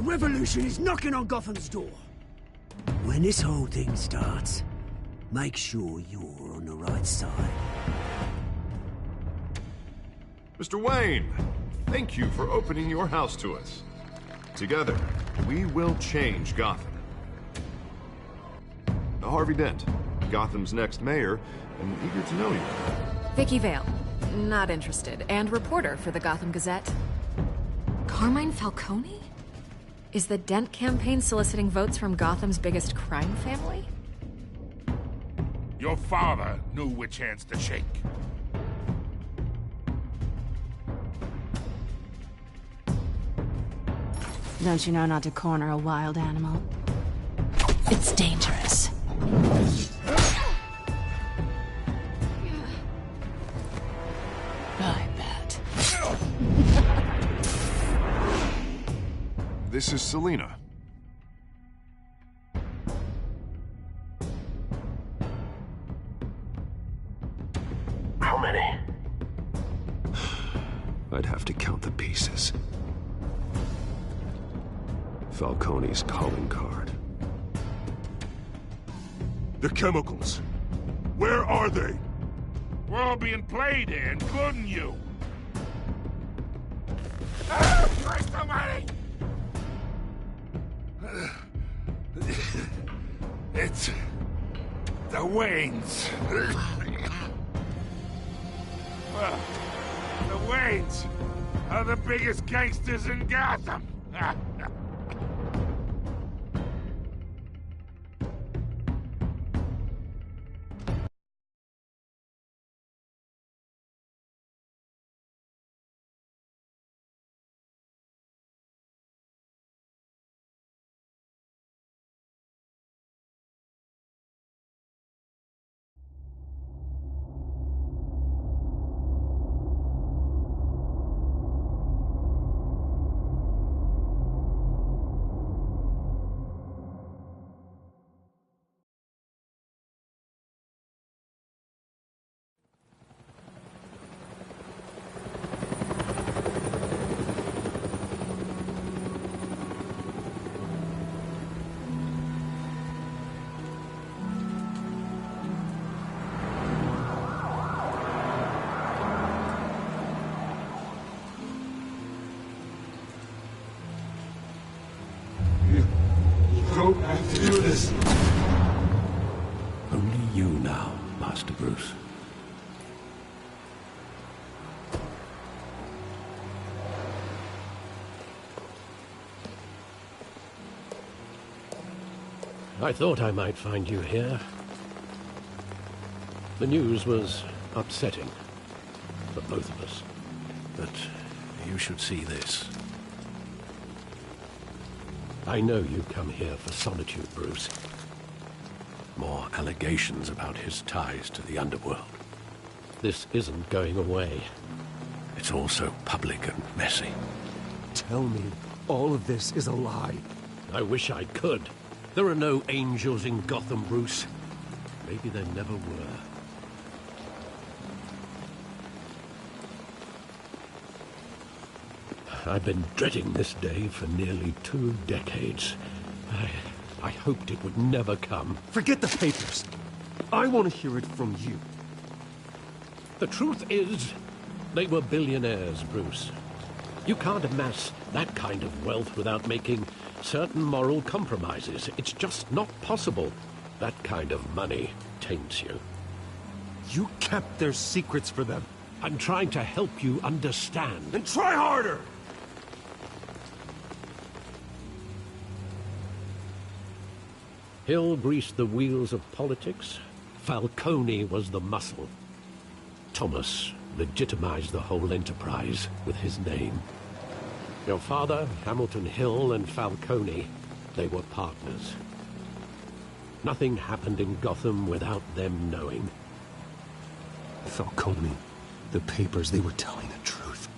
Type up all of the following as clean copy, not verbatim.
revolution is knocking on Gotham's door. When this whole thing starts, make sure you're on the right side. Mr. Wayne, thank you for opening your house to us. Together, we will change Gotham. Harvey Dent, Gotham's next mayor, and eager to know you. Vicky Vale, not interested, and reporter for the Gotham Gazette. Carmine Falcone? Is the Dent campaign soliciting votes from Gotham's biggest crime family? Your father knew which hands to shake. Don't you know not to corner a wild animal? It's dangerous. I bet. This is Selina. How many? I'd have to count the pieces. Falcone's calling card. The chemicals. Where are they? We're all being played here, including you. Oh, Christ almighty! It's the Waynes. Well, the Waynes are the biggest gangsters in Gotham. Don't have to do this. Only you now, Master Bruce. I thought I might find you here. The news was upsetting for both of us. But you should see this. I know you come here for solitude, Bruce. More allegations about his ties to the underworld. This isn't going away. It's all so public and messy. Tell me all of this is a lie. I wish I could. There are no angels in Gotham, Bruce. Maybe there never were. I've been dreading this day for nearly 2 decades. I hoped it would never come. Forget the papers. I want to hear it from you. The truth is, they were billionaires, Bruce. You can't amass that kind of wealth without making certain moral compromises. It's just not possible. That kind of money taints you. You kept their secrets for them. I'm trying to help you understand. Then try harder! Hill greased the wheels of politics. Falcone was the muscle. Thomas legitimized the whole enterprise with his name. Your father, Hamilton Hill, and Falcone, they were partners. Nothing happened in Gotham without them knowing. Falcone, the papers, they were telling the truth.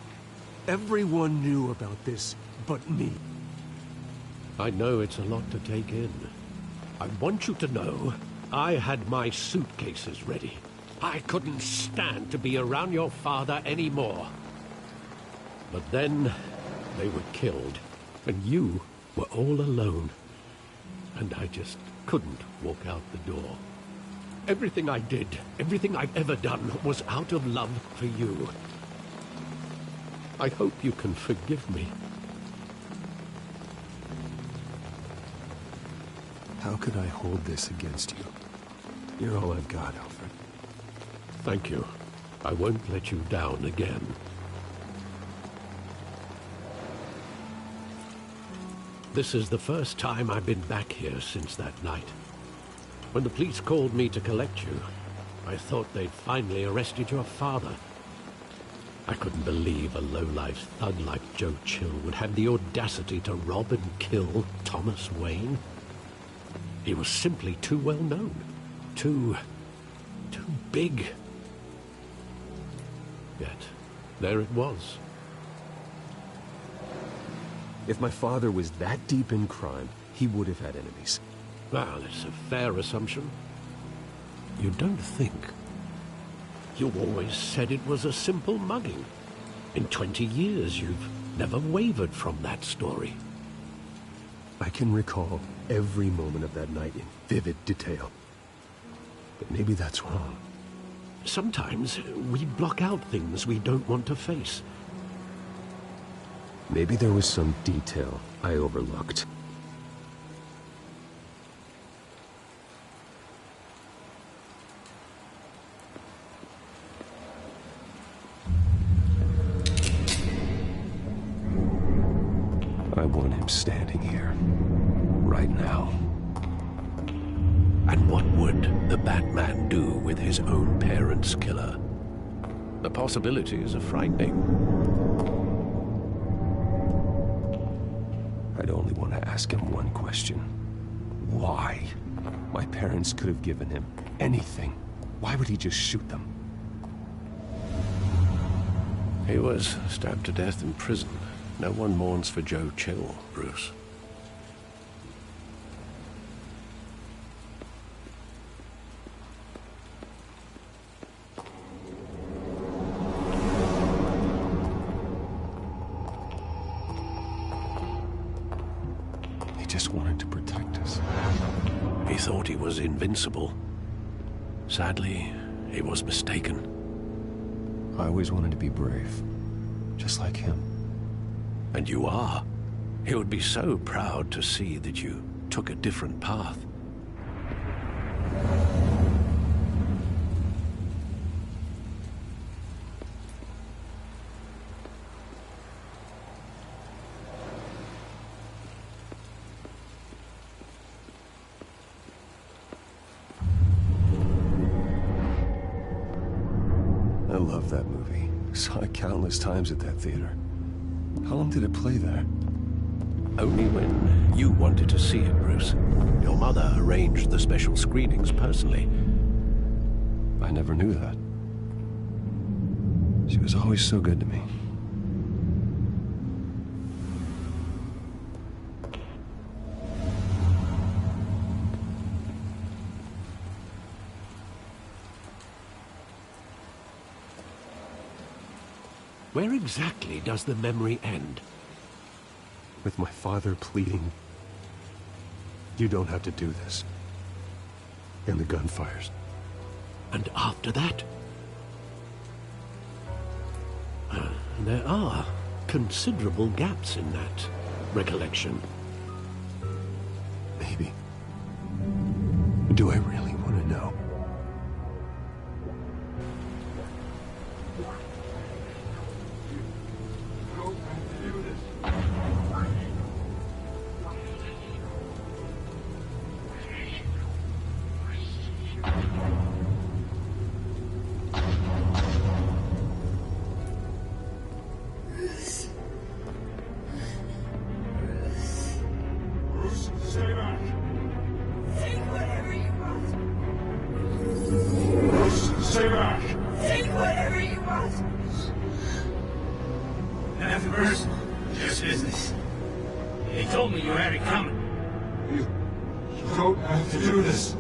Everyone knew about this but me. I know it's a lot to take in. I want you to know, I had my suitcases ready. I couldn't stand to be around your father anymore. But then, they were killed. And you were all alone, and I just couldn't walk out the door. Everything I did, everything I've ever done, was out of love for you. I hope you can forgive me. How could I hold this against you? You're all I've got, Alfred. Thank you. I won't let you down again. This is the first time I've been back here since that night. When the police called me to collect you, I thought they'd finally arrested your father. I couldn't believe a low-life thug like Joe Chill would have the audacity to rob and kill Thomas Wayne. He was simply too well known. Too big. Yet, there it was. If my father was that deep in crime, he would have had enemies. Well, it's a fair assumption. You don't think? You always said it was a simple mugging. In 20 years, you've never wavered from that story. I can recall every moment of that night in vivid detail. But maybe that's wrong. Sometimes we block out things we don't want to face. Maybe there was some detail I overlooked. I want him standing here, right now. And what would the Batman do with his own parents' killer? The possibilities are frightening. I'd only want to ask him one question. Why? My parents could have given him anything. Why would he just shoot them? He was stabbed to death in prison. No one mourns for Joe Chill, Bruce. He just wanted to protect us. He thought he was invincible. Sadly, he was mistaken. I always wanted to be brave, just like him. And you are. He would be so proud to see that you took a different path. I love that movie. Saw it countless times at that theater. How long did it play there? Only when you wanted to see it, Bruce. Your mother arranged the special screenings personally. I never knew that. She was always so good to me. Where exactly does the memory end? With my father pleading, "You don't have to do this." And the gunfires. And after that? There are considerable gaps in that recollection. Maybe. Do I really want to know? Nothing personal, just business. They told me you had it coming. You don't have to do this.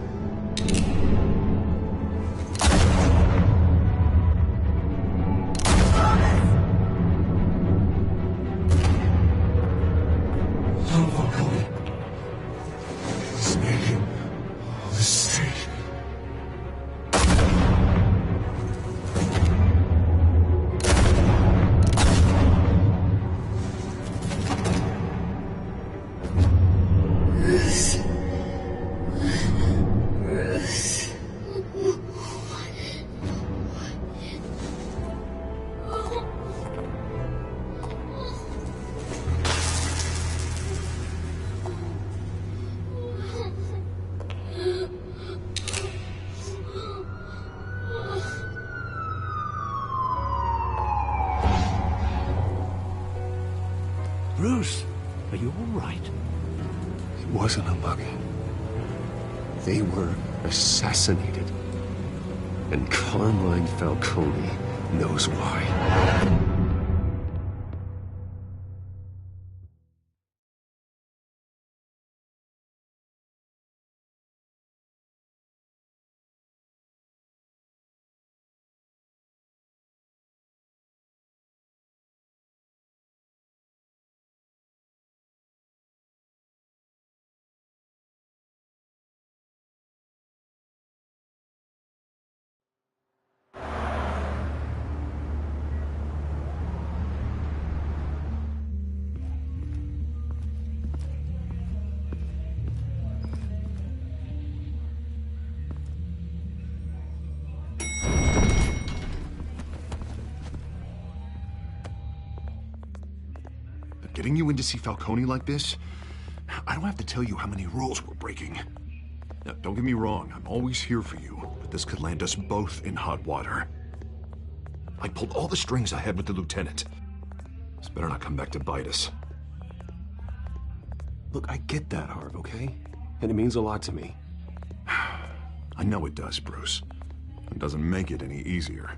Colonel Falcone is making a mistake. Bruce, are you all right? It wasn't a bug. They were assassinated. And Carmine Falcone knows why. Getting you in to see Falcone like this? I don't have to tell you how many rules we're breaking. Now, don't get me wrong, I'm always here for you, but this could land us both in hot water. I pulled all the strings I had with the lieutenant. This better not come back to bite us. Look, I get that, Harv, okay? And it means a lot to me. I know it does, Bruce. It doesn't make it any easier.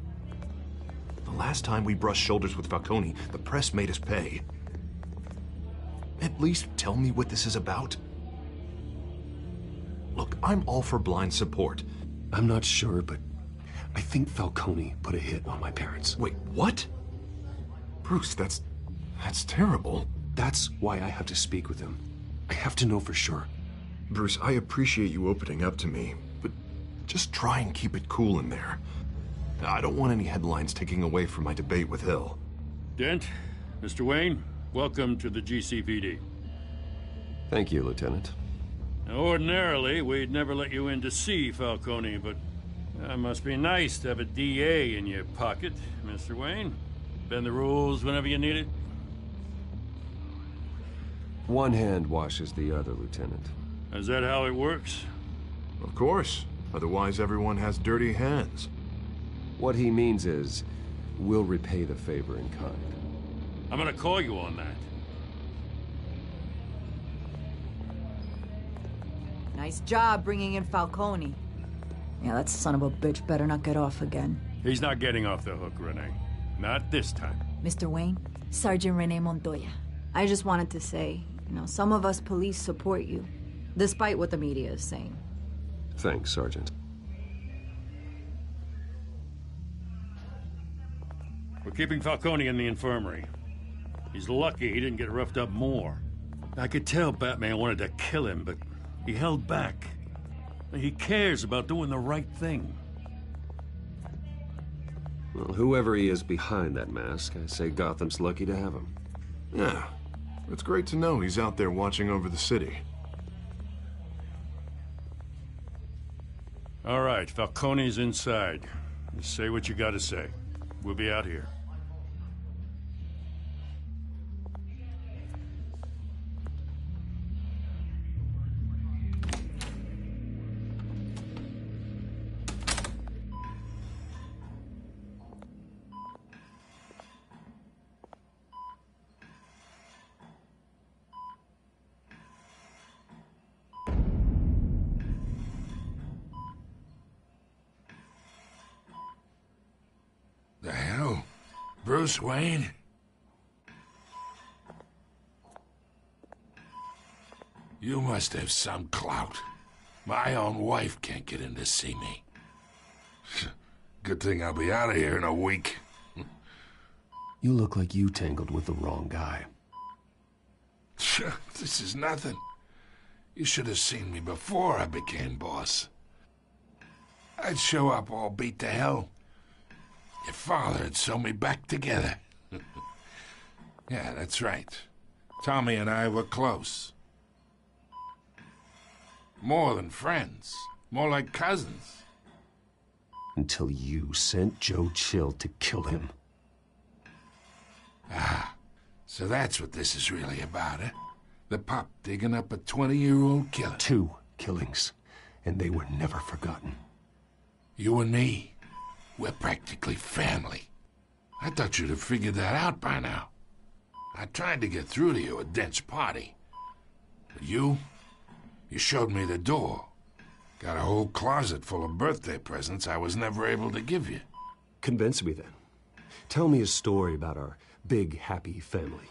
The last time we brushed shoulders with Falcone, the press made us pay. At least tell me what this is about. Look, I'm all for blind support. I'm not sure, but I think Falcone put a hit on my parents. Wait, what? Bruce, that's terrible. That's why I have to speak with him. I have to know for sure. Bruce, I appreciate you opening up to me, but just try and keep it cool in there. I don't want any headlines taking away from my debate with Hill. Dent, Mr. Wayne, welcome to the GCPD. Thank you, Lieutenant. Now, ordinarily, we'd never let you in to see Falcone, but it must be nice to have a DA in your pocket, Mr. Wayne. Bend the rules whenever you need it. One hand washes the other, Lieutenant. Is that how it works? Of course. Otherwise, everyone has dirty hands. What he means is, we'll repay the favor in kind. I'm gonna call you on that. Nice job bringing in Falcone. Yeah, that son of a bitch better not get off again. He's not getting off the hook, Renee. Not this time. Mr. Wayne, Sergeant Renee Montoya. I just wanted to say, some of us police support you, despite what the media is saying. Thanks, Sergeant. We're keeping Falcone in the infirmary. He's lucky he didn't get roughed up more. I could tell Batman wanted to kill him, but he held back. He cares about doing the right thing. Well, whoever he is behind that mask, I say Gotham's lucky to have him. Yeah, it's great to know he's out there watching over the city. All right, Falcone's inside. Just say what you gotta say. We'll be out here. The hell? Bruce Wayne? You must have some clout. My own wife can't get in to see me. Good thing I'll be out of here in a week. You look like you tangled with the wrong guy. This is nothing. You should have seen me before I became boss. I'd show up all beat to hell. Your father had sewn me back together. Yeah, that's right. Tommy and I were close. More than friends. More like cousins. Until you sent Joe Chill to kill him. Ah, so that's what this is really about, eh? The pup digging up a 20-year-old killer. 2 killings, and they were never forgotten. You and me, we're practically family. I thought you'd have figured that out by now. I tried to get through to you at Dent's party. But you showed me the door. Got a whole closet full of birthday presents I was never able to give you. Convince me then. Tell me a story about our big, happy family.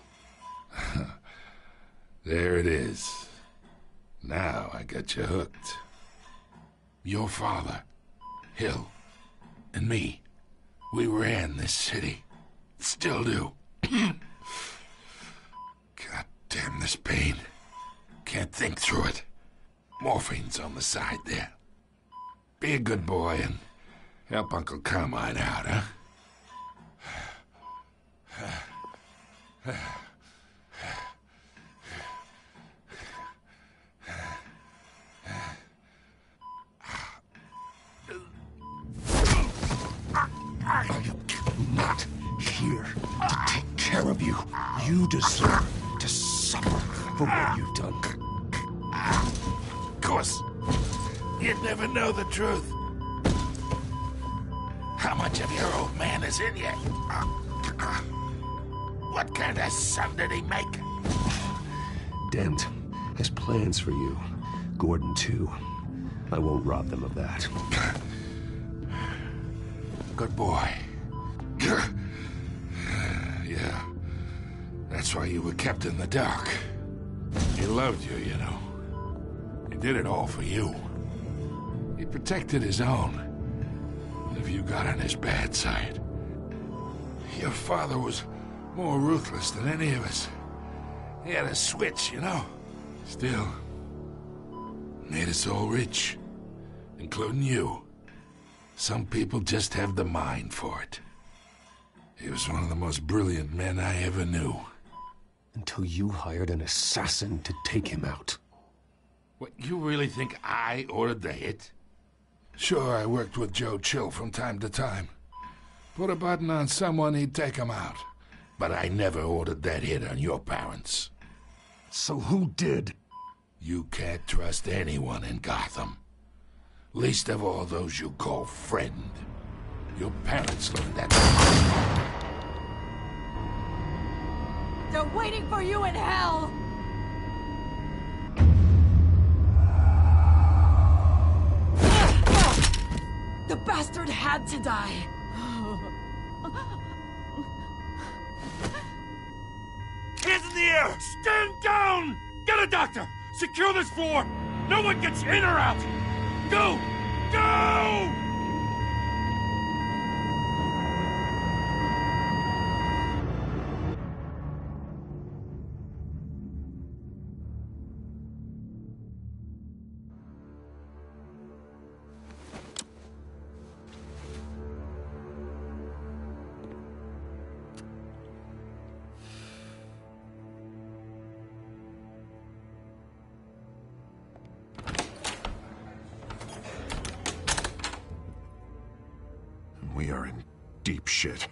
There it is. Now I got you hooked. Your father, Hill, and me, we ran this city. Still do. God damn this pain. Can't think through it. Morphine's on the side there. Be a good boy and help Uncle Carmine out, huh? I am not here to take care of you. You deserve to suffer for what you've done. Of course, you'd never know the truth. How much of your old man is in you? What kind of son did he make? Dent has plans for you. Gordon, too. I won't rob them of that. Good boy. Yeah. That's why you were kept in the dark. He loved you, you know. He did it all for you. He protected his own. If you got on his bad side. Your father was more ruthless than any of us. He had a switch, you know. Still, made us all rich. Including you. Some people just have the mind for it. He was one of the most brilliant men I ever knew. Until you hired an assassin to take him out. What, you really think I ordered the hit? Sure, I worked with Joe Chill from time to time. Put a button on someone, he'd take him out. But I never ordered that hit on your parents. So who did? You can't trust anyone in Gotham. Least of all those you call friend. Your parents learned that. They're waiting for you in hell! The bastard had to die. Hands in the air! Stand down! Get a doctor! Secure this floor! No one gets in or out! Go! Go! We are in deep shit.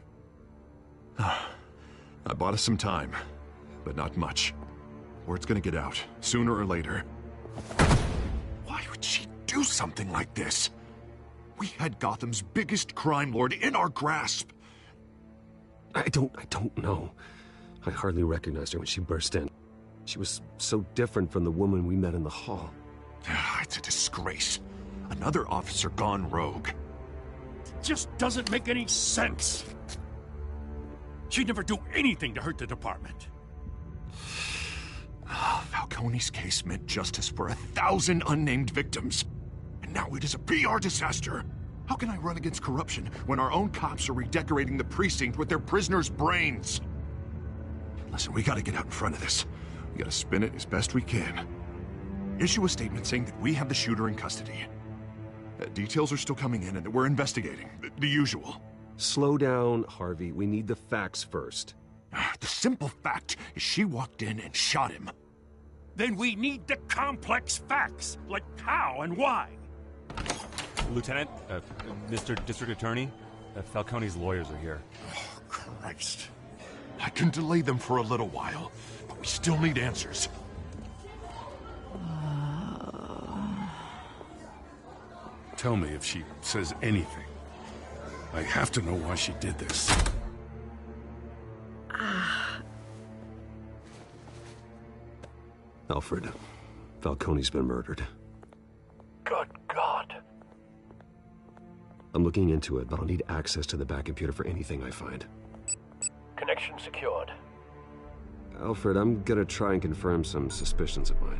I bought us some time, but not much. Word's gonna get out, sooner or later. Why would she do something like this? We had Gotham's biggest crime lord in our grasp. I don't know. I hardly recognized her when she burst in. She was so different from the woman we met in the hall. It's a disgrace. Another officer gone rogue. Just doesn't make any sense. She'd never do anything to hurt the department. Falcone's case meant justice for 1,000 unnamed victims. And now it is a PR disaster. How can I run against corruption when our own cops are redecorating the precinct with their prisoners' brains? Listen, we gotta get out in front of this. We gotta spin it as best we can. Issue a statement saying that we have the shooter in custody. Details are still coming in and that we're investigating. The usual. Slow down, Harvey. We need the facts first. The simple fact is she walked in and shot him. Then we need the complex facts, like how and why. Lieutenant, Mr. District Attorney, Falcone's lawyers are here. Oh, Christ. I can delay them for a little while, but we still need answers. Tell me if she says anything. I have to know why she did this. Alfred, Falcone's been murdered. Good God. I'm looking into it, but I'll need access to the back computer for anything I find. Connection secured. Alfred, I'm gonna try and confirm some suspicions of mine.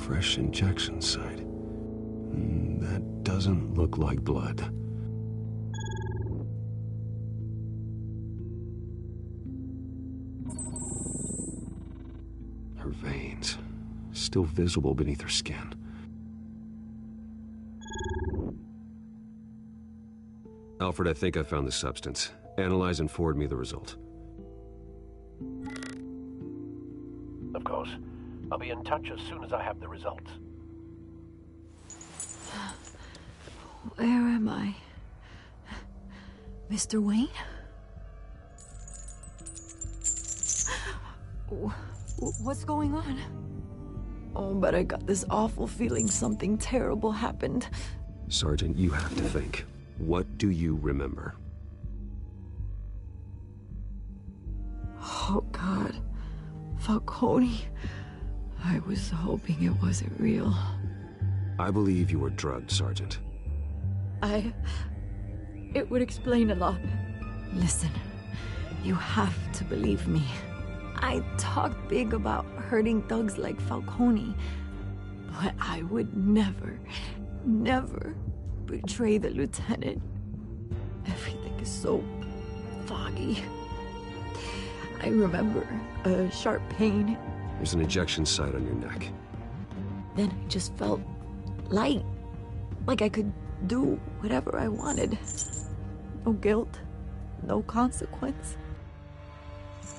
Fresh injection site. That doesn't look like blood. Her veins, still visible beneath her skin. Alfred, I think I found the substance. Analyze and forward me the result. Of course. I'll be in touch as soon as I have the results. Where am I? Mr. Wayne? What's going on? Oh, but I got this awful feeling something terrible happened. Sergeant, you have to think. What do you remember? Oh, God. Falcone. I was hoping it wasn't real. I believe you were drugged, Sergeant. It would explain a lot. Listen, you have to believe me. I talked big about hurting thugs like Falcone, but I would never, never betray the lieutenant. Everything is so foggy. I remember a sharp pain. There's an injection site on your neck. Then I just felt light, like I could do whatever I wanted. No guilt, no consequence.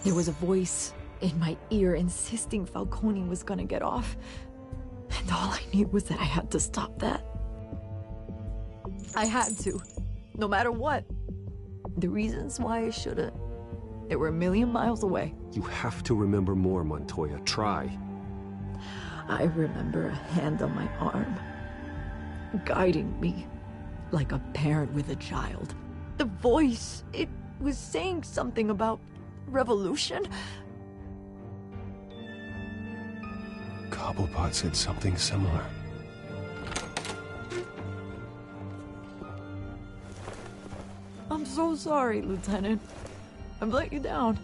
There was a voice in my ear insisting Falcone was gonna get off. And all I knew was that I had to stop that. I had to, no matter what. The reasons why I shouldn't, they were a million miles away. You have to remember more, Montoya. Try. I remember a hand on my arm, guiding me like a parent with a child. The voice, it was saying something about revolution. Cobblepot said something similar. I'm so sorry, Lieutenant. I've let you down.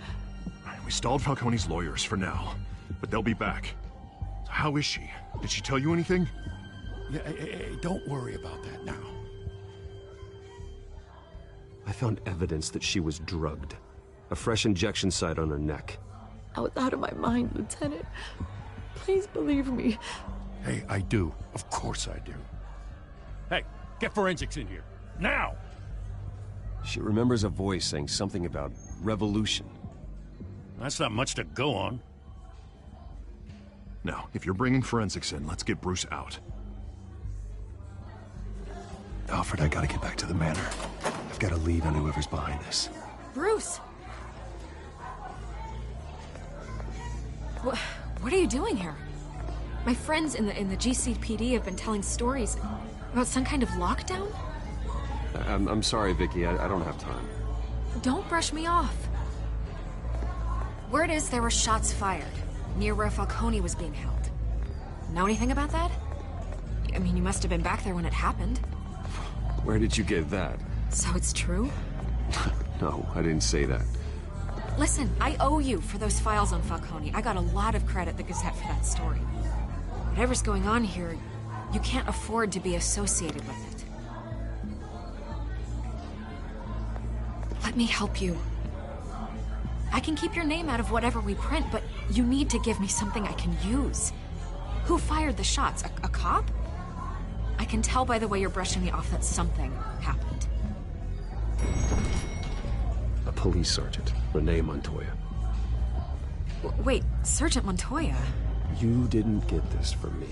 We stalled Falcone's lawyers for now, but they'll be back. So how is she? Did she tell you anything? Yeah, hey, don't worry about that now. I found evidence that she was drugged. A fresh injection site on her neck. I was out of my mind, Lieutenant. Please believe me. Hey, I do. Of course I do. Hey, get forensics in here. Now! She remembers a voice saying something about revolution. That's not much to go on. Now, if you're bringing forensics in, let's get Bruce out. Alfred, I gotta get back to the manor. I've got a lead on whoever's behind this. Bruce! What are you doing here? My friends in the GCPD have been telling stories about some kind of lockdown? I'm sorry, Vicky. I don't have time. Don't brush me off. Word is there were shots fired near where Falcone was being held. Know anything about that? I mean, you must have been back there when it happened. Where did you get that? So it's true? No, I didn't say that. Listen, I owe you for those files on Falcone. I got a lot of credit at the Gazette for that story. Whatever's going on here, You can't afford to be associated with it. Let me help you. I can keep your name out of whatever we print, but you need to give me something I can use. Who fired the shots? A cop? I can tell by the way you're brushing me off that something happened. A police sergeant, Renee Montoya. Wait, Sergeant Montoya? You didn't get this from me.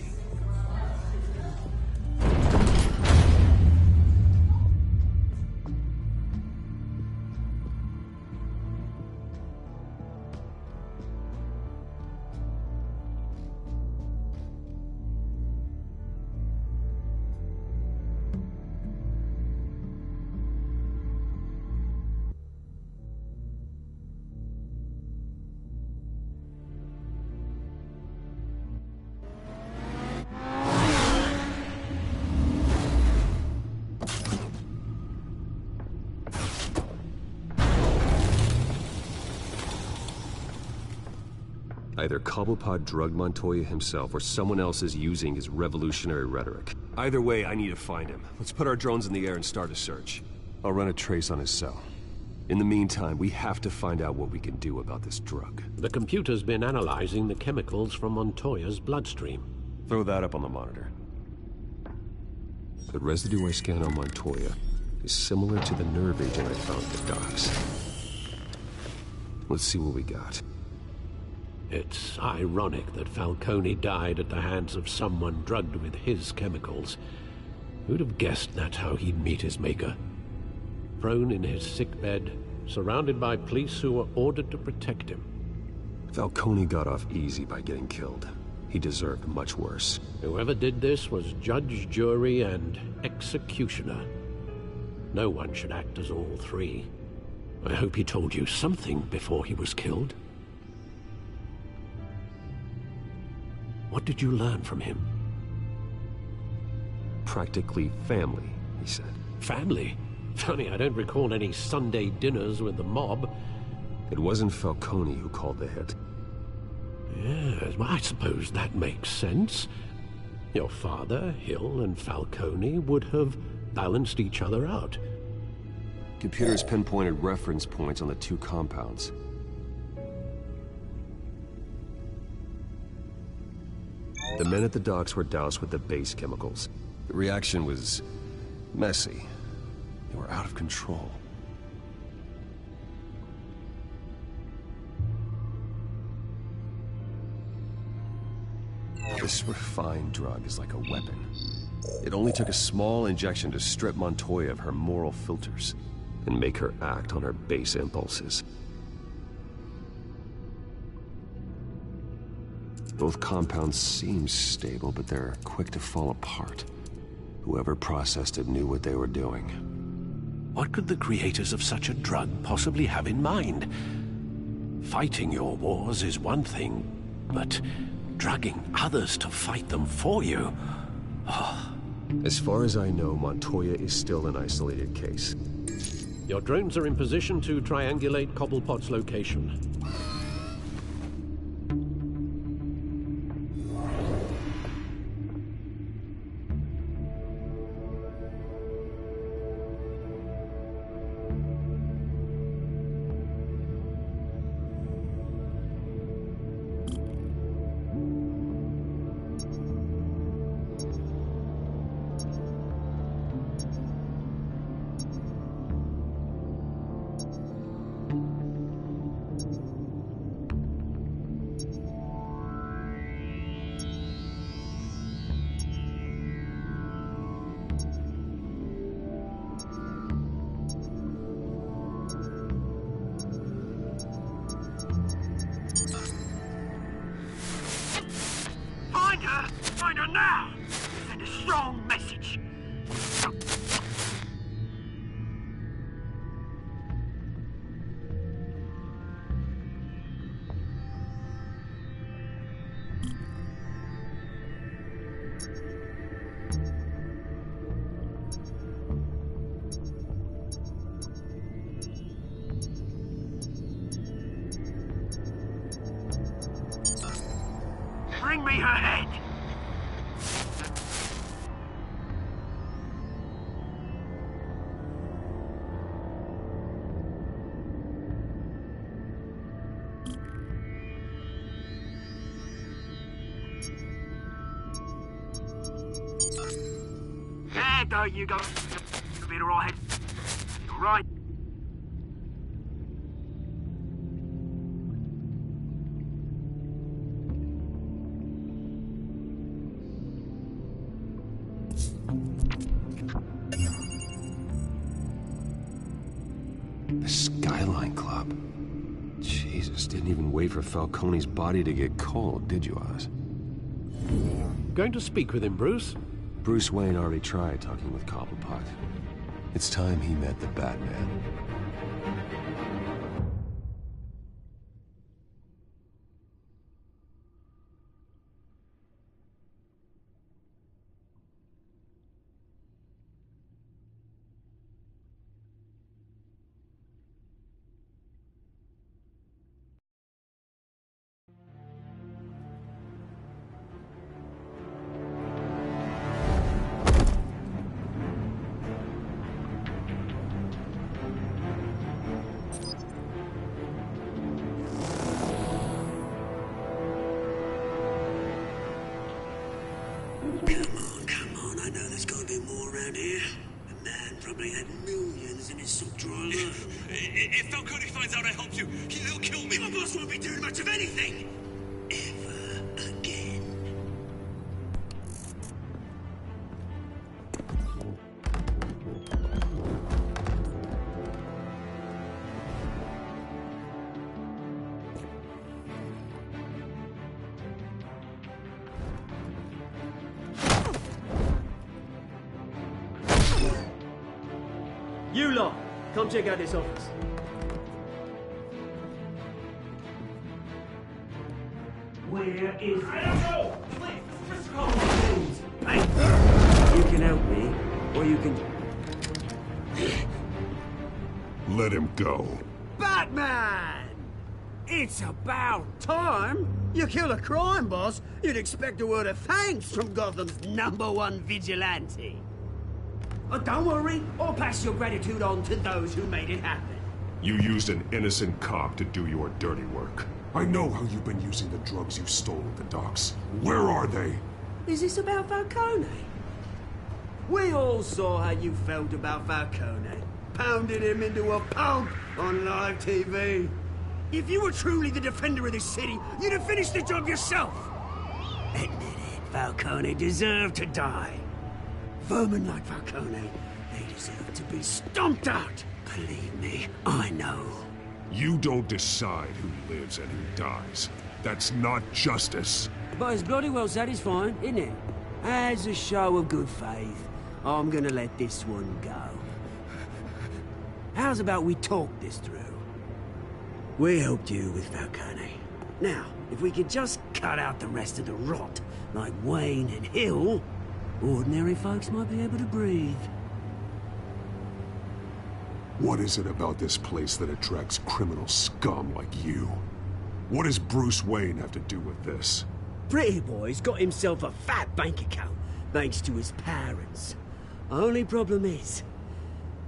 Either Cobblepot drugged Montoya himself, or someone else is using his revolutionary rhetoric. Either way, I need to find him. Let's put our drones in the air and start a search. I'll run a trace on his cell. In the meantime, we have to find out what we can do about this drug. The computer's been analyzing the chemicals from Montoya's bloodstream. Throw that up on the monitor. The residue I scanned on Montoya is similar to the nerve agent I found at the docks. Let's see what we got. It's ironic that Falcone died at the hands of someone drugged with his chemicals. Who'd have guessed that's how he'd meet his maker? Prone in his sickbed, surrounded by police who were ordered to protect him. Falcone got off easy by getting killed. He deserved much worse. Whoever did this was judge, jury, and executioner. No one should act as all three. I hope he told you something before he was killed. What did you learn from him? Practically family, he said. Family? Funny, I don't recall any Sunday dinners with the mob. It wasn't Falcone who called the hit. Yes, well, I suppose that makes sense. Your father, Hill, and Falcone would have balanced each other out. Computers pinpointed reference points on the two compounds. The men at the docks were doused with the base chemicals. The reaction was messy. They were out of control. This refined drug is like a weapon. It only took a small injection to strip Montoya of her moral filters and make her act on her base impulses. Both compounds seem stable, but they're quick to fall apart. Whoever processed it knew what they were doing. What could the creators of such a drug possibly have in mind? Fighting your wars is one thing, but drugging others to fight them for you? Oh. As far as I know, Montoya is still an isolated case. Your drones are in position to triangulate Cobblepot's location. Find her now! Send a strong message! Bring me her head! There, don't you go. A bit alright. Right. The Skyline Club. Jesus, didn't even wait for Falcone's body to get cold, did you, Oz? Going to speak with him, Bruce? Bruce Wayne already tried talking with Cobblepot. It's time he met the Batman. Come on, I know there's gotta be more around here. The man probably had millions in his sock drawer. If Falcone finds out I helped you, he'll kill me. My boss won't be doing much of anything. Ever again. You lot, come check out this office. Where is... I don't know! Please, just call me. Hey, you can help me, or you can... Let him go. Batman! It's about time. You kill a crime boss, you'd expect a word of thanks from Gotham's #1 vigilante. Oh, don't worry, I'll pass your gratitude on to those who made it happen. You used an innocent cop to do your dirty work. I know how you've been using the drugs you stole at the docks. Where are they? Is this about Falcone? We all saw how you felt about Falcone. Pounded him into a pulp on live TV. If you were truly the defender of this city, you'd have finished the job yourself. Admit it, Falcone deserved to die. Vermin like Falcone, they deserve to be stomped out. Believe me, I know. You don't decide who lives and who dies. That's not justice. But it's bloody well satisfying, isn't it? As a show of good faith, I'm gonna let this one go. How's about we talk this through? We helped you with Falcone. Now, if we could just cut out the rest of the rot, like Wayne and Hill, ordinary folks might be able to breathe. What is it about this place that attracts criminal scum like you? What does Bruce Wayne have to do with this? Pretty Boy's got himself a fat bank account, thanks to his parents. Only problem is,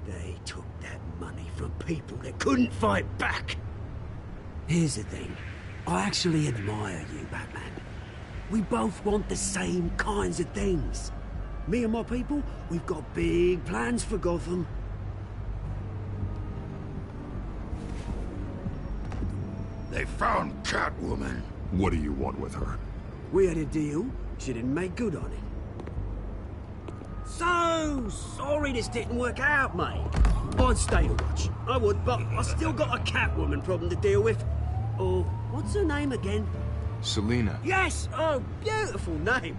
they took that money from people that couldn't fight back. Here's the thing. I actually admire you, Batman. We both want the same kinds of things. Me and my people, we've got big plans for Gotham. They found Catwoman. What do you want with her? We had a deal. She didn't make good on it. So sorry this didn't work out, mate. I'd stay to watch. I would, but I still got a Catwoman problem to deal with. Oh, what's her name again? Selina. Yes! Oh, beautiful name.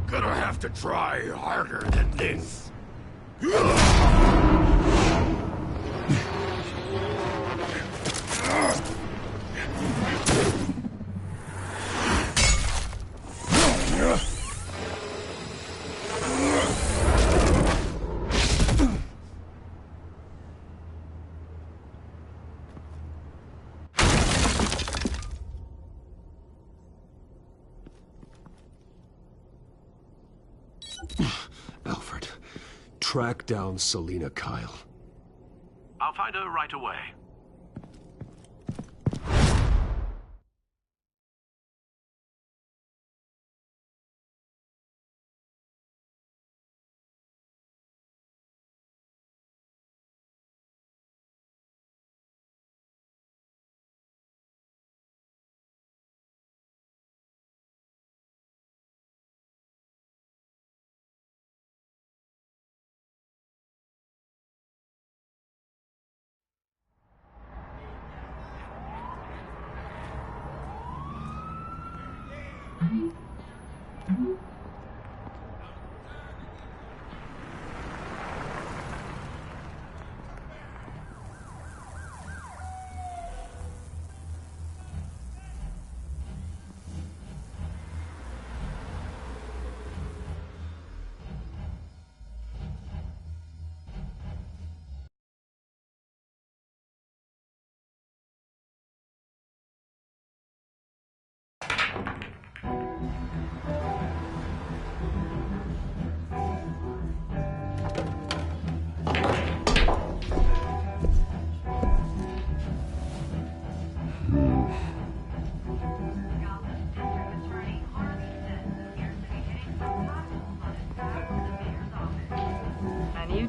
Gonna have to try harder than this. Alfred, track down Selina Kyle. I'll find her right away.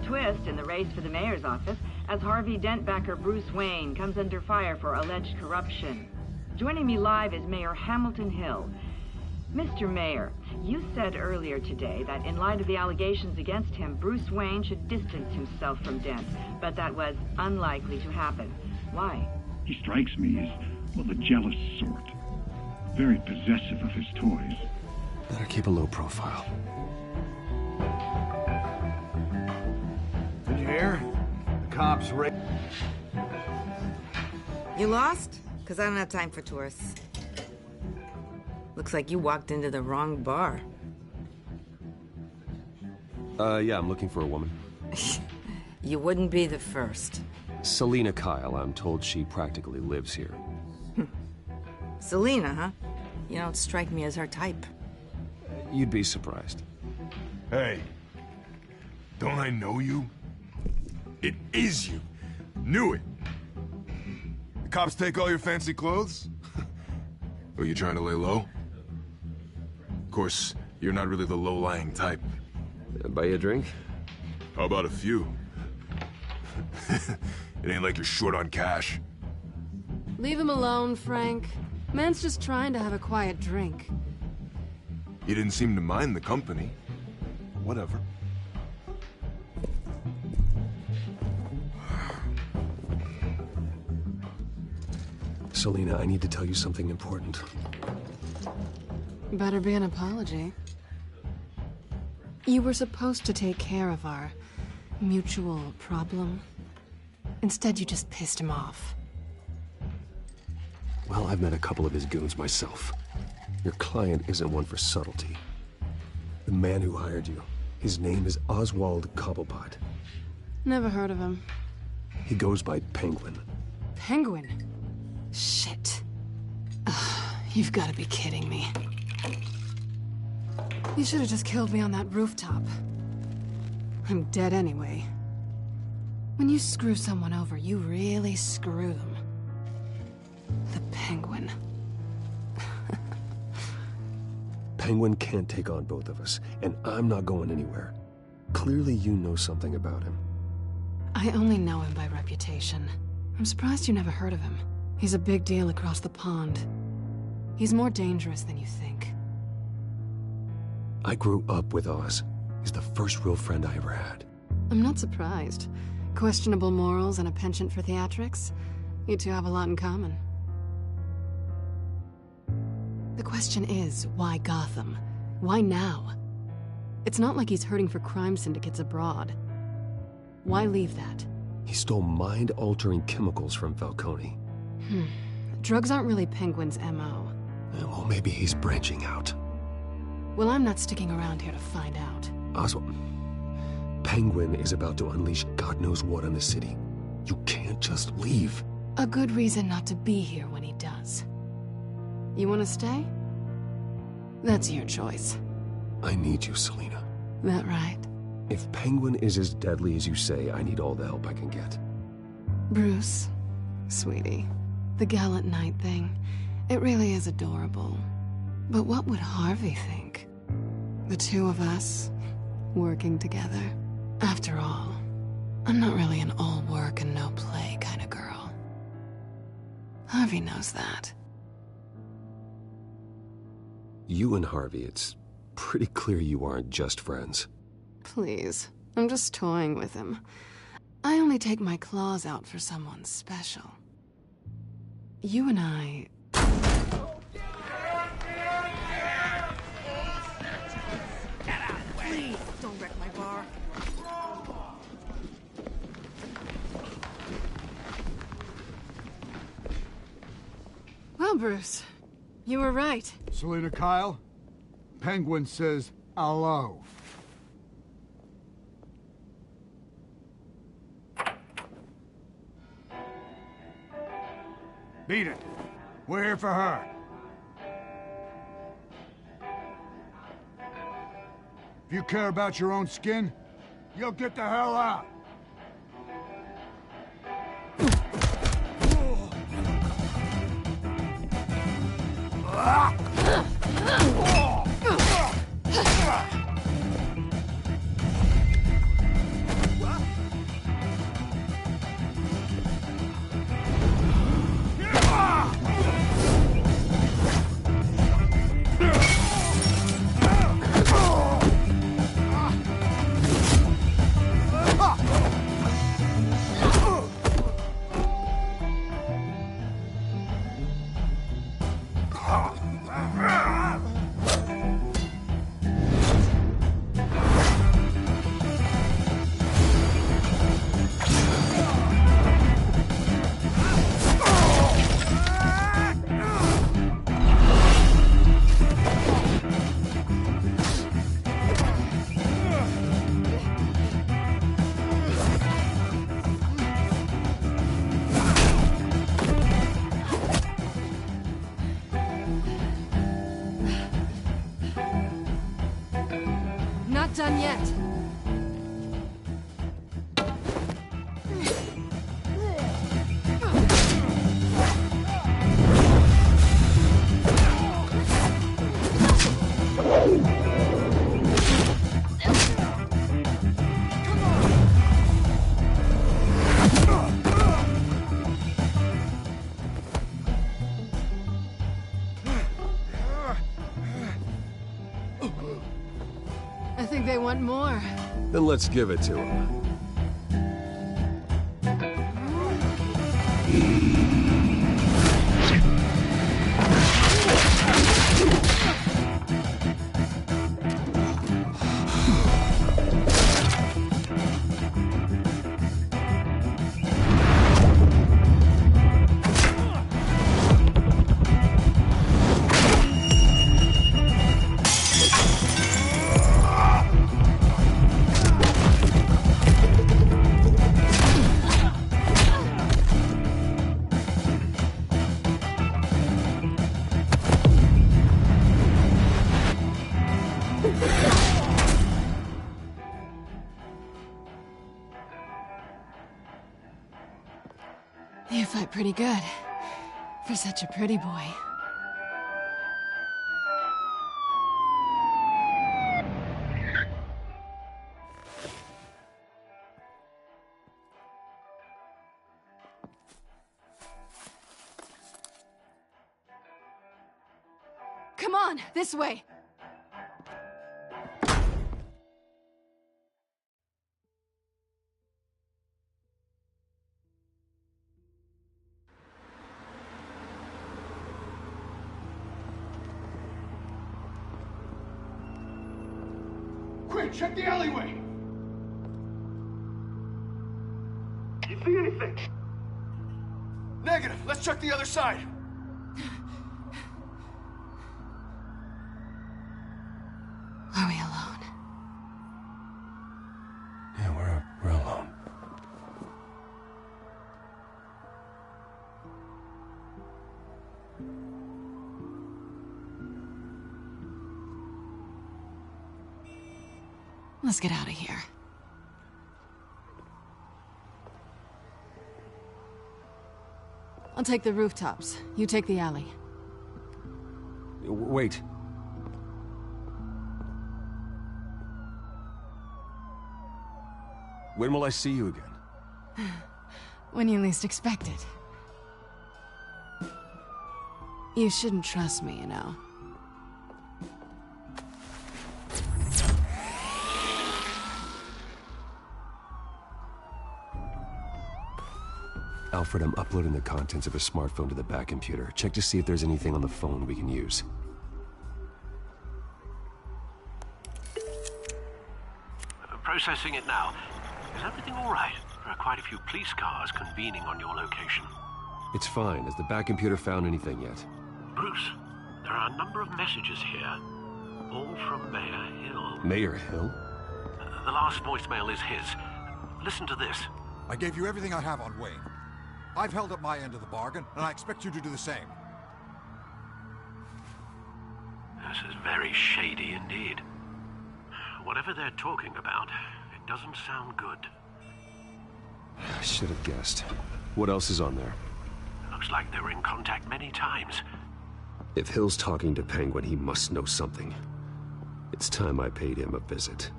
Twist in the race for the mayor's office as Harvey Dent backer Bruce Wayne comes under fire for alleged corruption. Joining me live is Mayor Hamilton Hill. Mr. Mayor, you said earlier today that in light of the allegations against him, Bruce Wayne should distance himself from Dent, but that was unlikely to happen. Why? He strikes me as, well, the jealous sort. Very possessive of his toys. Better keep a low profile. Did you hear? The cops You lost? Because I don't have time for tourists. Looks like you walked into the wrong bar. Yeah, I'm looking for a woman. You wouldn't be the first. Selina Kyle, I'm told she practically lives here. Selina, huh? You don't strike me as her type. You'd be surprised. Hey, don't I know you? It is you. Knew it. The cops take all your fancy clothes? Were you trying to lay low? Of course, you're not really the low-lying type. Buy you a drink? How about a few? It ain't like you're short on cash. Leave him alone, Frank. Man's just trying to have a quiet drink. You didn't seem to mind the company. Whatever. Selina, I need to tell you something important. Better be an apology. You were supposed to take care of our mutual problem. Instead, you just pissed him off. Well, I've met a couple of his goons myself. Your client isn't one for subtlety. The man who hired you, his name is Oswald Cobblepot. Never heard of him. He goes by Penguin. Penguin? Shit. Ugh, you've got to be kidding me. You should have just killed me on that rooftop. I'm dead anyway. When you screw someone over, you really screw them. The Penguin. Penguin can't take on both of us, and I'm not going anywhere. Clearly you know something about him. I only know him by reputation. I'm surprised you never heard of him. He's a big deal across the pond. He's more dangerous than you think. I grew up with Oz. He's the first real friend I ever had. I'm not surprised. Questionable morals and a penchant for theatrics. You two have a lot in common. The question is, why Gotham? Why now? It's not like he's hurting for crime syndicates abroad. Why leave that? He stole mind-altering chemicals from Falcone. Drugs aren't really Penguin's M.O. Well, maybe he's branching out. Well, I'm not sticking around here to find out. Oswald, Penguin is about to unleash God knows what on the city. You can't just leave. A good reason not to be here when he does. You want to stay? That's your choice. I need you, Selina. That right? If Penguin is as deadly as you say, I need all the help I can get. Bruce, sweetie, the gallant knight thing, it really is adorable. But what would Harvey think? The two of us, working together. After all, I'm not really an all work and no play kind of girl. Harvey knows that. You and Harvey, it's pretty clear you aren't just friends. Please, I'm just toying with him. I only take my claws out for someone special. You and I... Please, don't wreck my bar. Well, Bruce, you were right. Selina Kyle, Penguin says hello. Beat it. We're here for her. If you care about your own skin, you'll get the hell out. Not done yet. I think they want more. Then let's give it to them. You fight pretty good. For such a pretty boy. Come on, this way. Quick, check the alleyway! You see anything? Negative. Let's check the other side. Are we alone? Yeah, we're alone. Let's get out of here. I'll take the rooftops. You take the alley. Wait. When will I see you again? When you least expect it. You shouldn't trust me, you know. Alfred, I'm uploading the contents of a smartphone to the back computer. Check to see if there's anything on the phone we can use. Processing it now. Is everything all right? There are quite a few police cars convening on your location. It's fine. Has the back computer found anything yet? Bruce, there are a number of messages here. All from Mayor Hill. Mayor Hill? The last voicemail is his. Listen to this. I gave you everything I have on Wayne. I've held up my end of the bargain, and I expect you to do the same. This is very shady indeed. Whatever they're talking about, it doesn't sound good. I should have guessed. What else is on there? Looks like they were in contact many times. If Hill's talking to Penguin, he must know something. It's time I paid him a visit.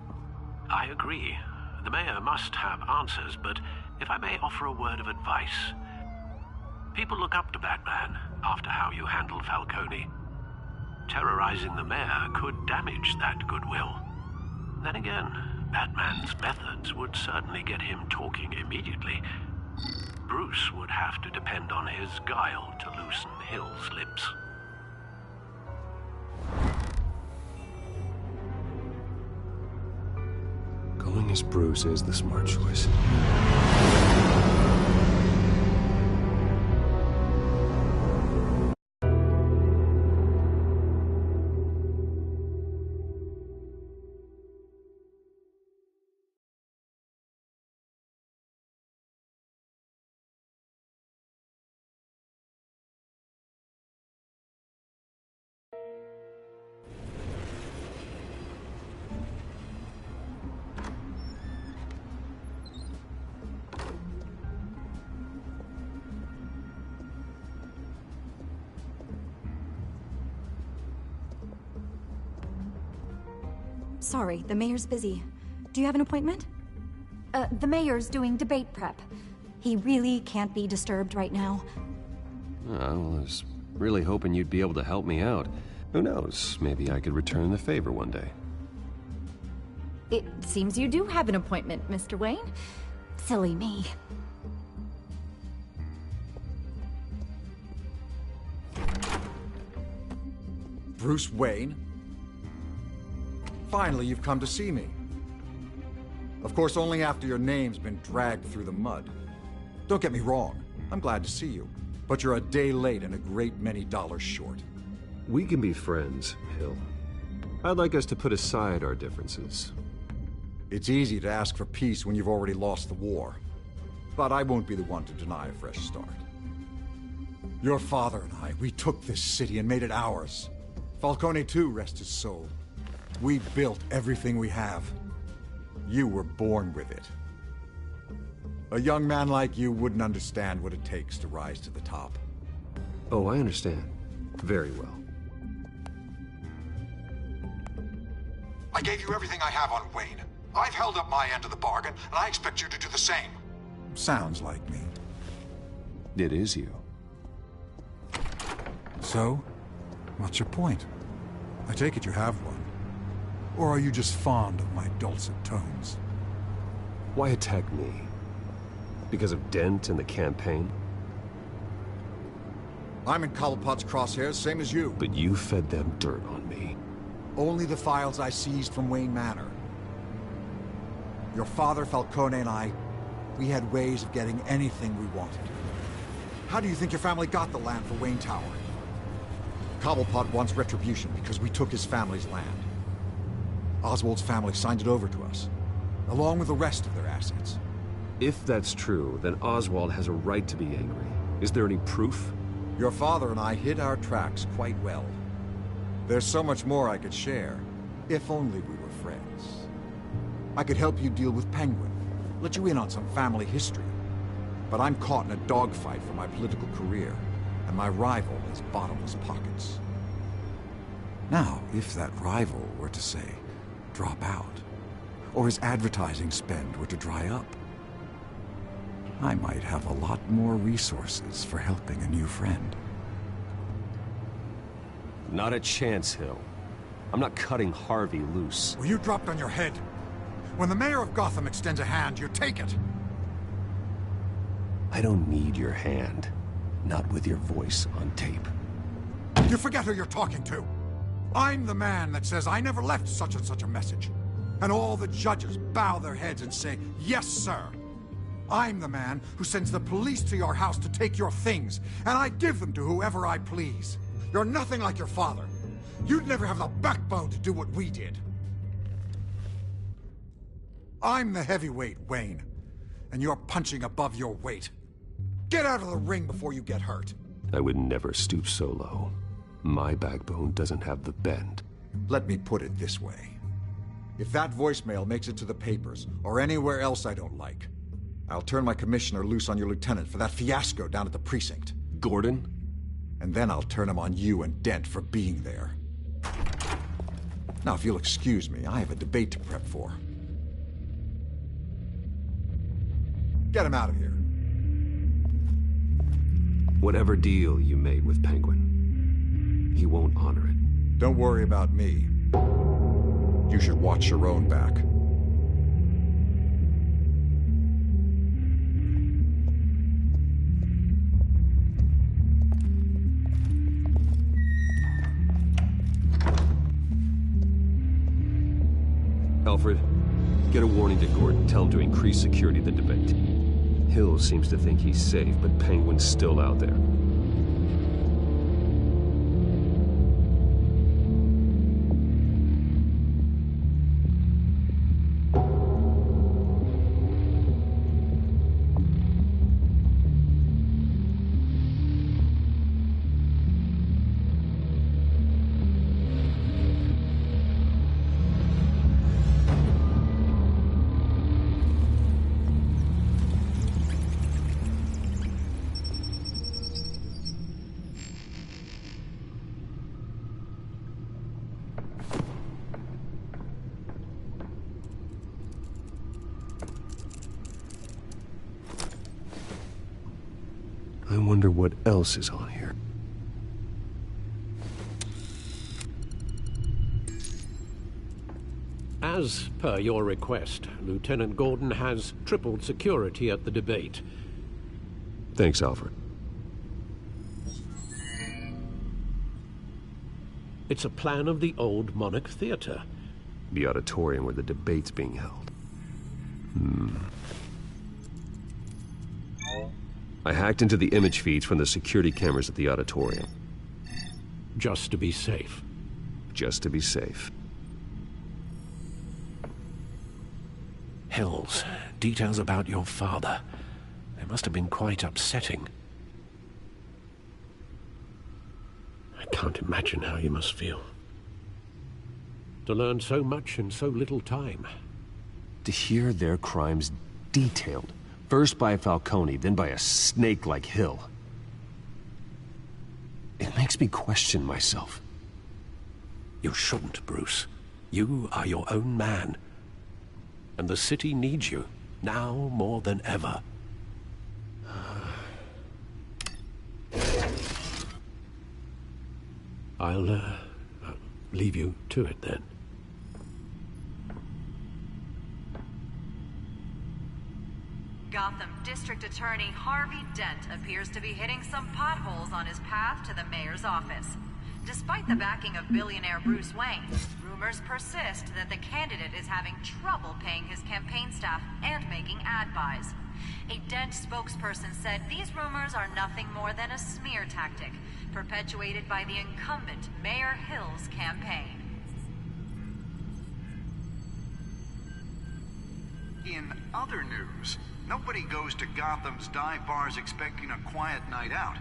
I agree. The mayor must have answers, but if I may offer a word of advice. People look up to Batman after how you handled Falcone. Terrorizing the mayor could damage that goodwill. Then again, Batman's methods would certainly get him talking immediately. Bruce would have to depend on his guile to loosen Hill's lips. Going as Bruce is the smart choice. Sorry, the mayor's busy. Do you have an appointment? The mayor's doing debate prep. He really can't be disturbed right now. I was really hoping you'd be able to help me out. Who knows, maybe I could return the favor one day. It seems you do have an appointment, Mr. Wayne. Silly me. Bruce Wayne? Finally, you've come to see me. Of course, only after your name's been dragged through the mud. Don't get me wrong, I'm glad to see you. But you're a day late and a great many dollars short. We can be friends, Hill. I'd like us to put aside our differences. It's easy to ask for peace when you've already lost the war. But I won't be the one to deny a fresh start. Your father and I, we took this city and made it ours. Falcone too, rest his soul. We built everything we have. You were born with it. A young man like you wouldn't understand what it takes to rise to the top. Oh, I understand. Very well. I gave you everything I have on Wayne. I've held up my end of the bargain, and I expect you to do the same. Sounds like me. It is you. So, what's your point? I take it you have one. Or are you just fond of my dulcet tones? Why attack me? Because of Dent and the campaign? I'm in Cobblepot's crosshairs, same as you. But you fed them dirt on me. Only the files I seized from Wayne Manor. Your father, Falcone, and I, we had ways of getting anything we wanted. How do you think your family got the land for Wayne Tower? Cobblepot wants retribution because we took his family's land. Oswald's family signed it over to us, along with the rest of their assets. If that's true, then Oswald has a right to be angry. Is there any proof? Your father and I hid our tracks quite well. There's so much more I could share, if only we were friends. I could help you deal with Penguin, let you in on some family history. But I'm caught in a dogfight for my political career, and my rival has bottomless pockets. Now, if that rival were to say, drop out, or his advertising spend were to dry up, I might have a lot more resources for helping a new friend. Not a chance, Hill. I'm not cutting Harvey loose. Well, you dropped on your head. When the mayor of Gotham extends a hand, you take it. I don't need your hand. Not with your voice on tape. You forget who you're talking to. I'm the man that says I never left such and such a message. And all the judges bow their heads and say, yes, sir. I'm the man who sends the police to your house to take your things, and I give them to whoever I please. You're nothing like your father. You'd never have the backbone to do what we did. I'm the heavyweight, Wayne, and you're punching above your weight. Get out of the ring before you get hurt. I would never stoop so low. My backbone doesn't have the bend. Let me put it this way. If that voicemail makes it to the papers, or anywhere else I don't like, I'll turn my commissioner loose on your lieutenant for that fiasco down at the precinct. Gordon? And then I'll turn him on you and Dent for being there. Now, if you'll excuse me, I have a debate to prep for. Get him out of here. Whatever deal you made with Penguin, he won't honor it. Don't worry about me. You should watch your own back. Alfred, get a warning to Gordon. Tell him to increase security at the debate. Hill seems to think he's safe, but Penguin's still out there. I wonder what else is on here. As per your request, Lieutenant Gordon has tripled security at the debate. Thanks, Alfred. It's a plan of the old Monarch Theater. The auditorium where the debate's being held. I hacked into the image feeds from the security cameras at the auditorium. Just to be safe. Just to be safe. Hills, details about your father. They must have been quite upsetting. I can't imagine how you must feel. To learn so much in so little time. To hear their crimes detailed. First by Falcone, then by a snake like Hill. It makes me question myself. You shouldn't, Bruce. You are your own man. And the city needs you, now more than ever. I'll leave you to it then. Gotham District Attorney Harvey Dent appears to be hitting some potholes on his path to the mayor's office. Despite the backing of billionaire Bruce Wayne, rumors persist that the candidate is having trouble paying his campaign staff and making ad buys. A Dent spokesperson said these rumors are nothing more than a smear tactic, perpetuated by the incumbent Mayor Hill's campaign. In other news, nobody goes to Gotham's dive bars expecting a quiet night out,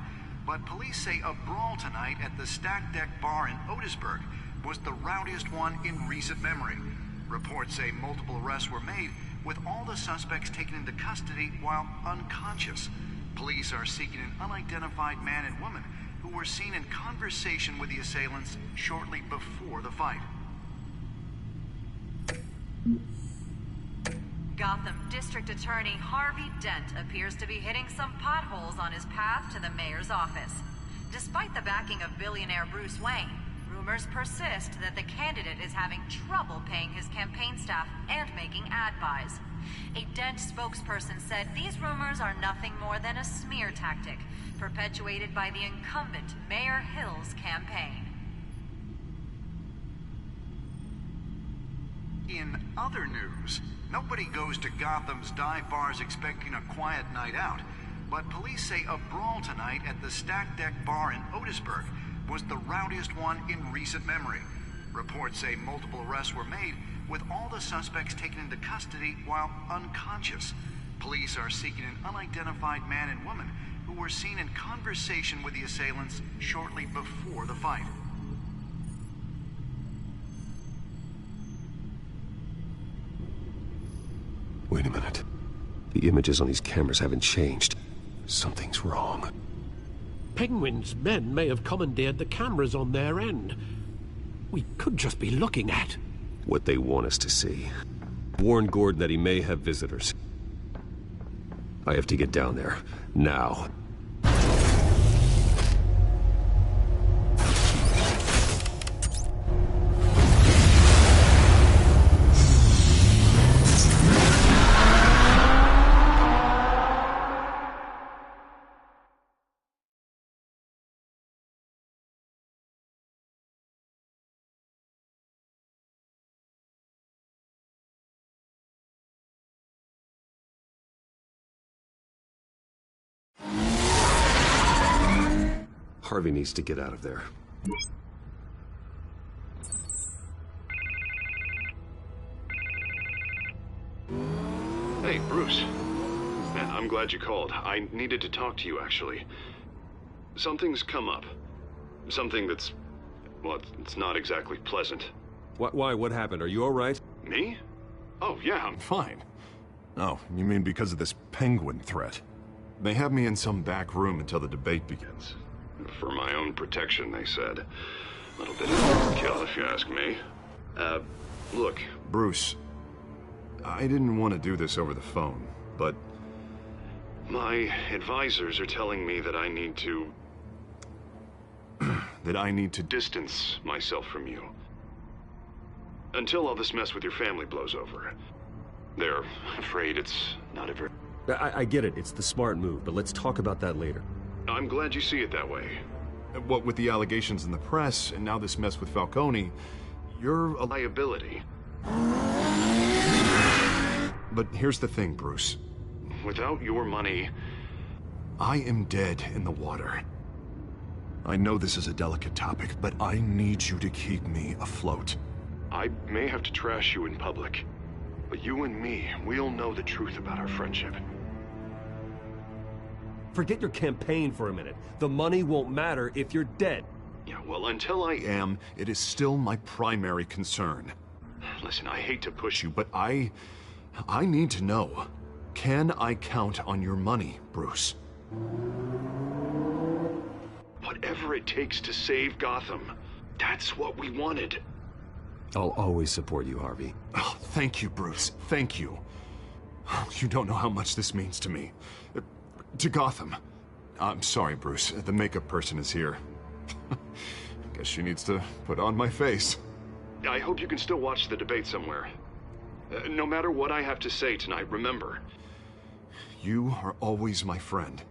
but police say a brawl tonight at the Stack Deck Bar in Otisburg was the rowdiest one in recent memory. Reports say multiple arrests were made, with all the suspects taken into custody while unconscious. Police are seeking an unidentified man and woman who were seen in conversation with the assailants shortly before the fight. Gotham District Attorney Harvey Dent appears to be hitting some potholes on his path to the mayor's office. Despite the backing of billionaire Bruce Wayne, rumors persist that the candidate is having trouble paying his campaign staff and making ad buys. A Dent spokesperson said these rumors are nothing more than a smear tactic, perpetuated by the incumbent Mayor Hill's campaign. In other news, nobody goes to Gotham's dive bars expecting a quiet night out, but police say a brawl tonight at the Stack Deck Bar in Otisburg was the rowdiest one in recent memory. Reports say multiple arrests were made, with all the suspects taken into custody while unconscious. Police are seeking an unidentified man and woman who were seen in conversation with the assailants shortly before the fight. Wait a minute. The images on these cameras haven't changed. Something's wrong. Penguin's men may have commandeered the cameras on their end. We could just be looking at what they want us to see. Warn Gordon that he may have visitors. I have to get down there, now. Harvey needs to get out of there. Hey, Bruce. Man, I'm glad you called. I needed to talk to you, actually. Something's come up. Something that's... well, it's not exactly pleasant. Why? What happened? Are you all right? Me? Oh, yeah, I'm fine. Oh, you mean because of this penguin threat? They have me in some back room until the debate begins. For my own protection, they said. A little bit of overkill, if you ask me. Look, Bruce, I didn't want to do this over the phone, but... my advisors are telling me that I need to... that I need to distance myself from you. Until all this mess with your family blows over. They're afraid it's not ever... I get it. It's the smart move, but let's talk about that later. I'm glad you see it that way. What with the allegations in the press, and now this mess with Falcone, you're a liability. But here's the thing, Bruce. Without your money... I am dead in the water. I know this is a delicate topic, but I need you to keep me afloat. I may have to trash you in public, but you and me, we'll know the truth about our friendship. Forget your campaign for a minute. The money won't matter if you're dead. Yeah, well, until I am, it is still my primary concern. Listen, I hate to push you, but I need to know. Can I count on your money, Bruce? Whatever it takes to save Gotham. That's what we wanted. I'll always support you, Harvey. Oh, thank you, Bruce. Thank you. You don't know how much this means to me. To Gotham. I'm sorry, Bruce. The makeup person is here. Guess she needs to put on my face. I hope you can still watch the debate somewhere. No matter what I have to say tonight, remember. You are always my friend.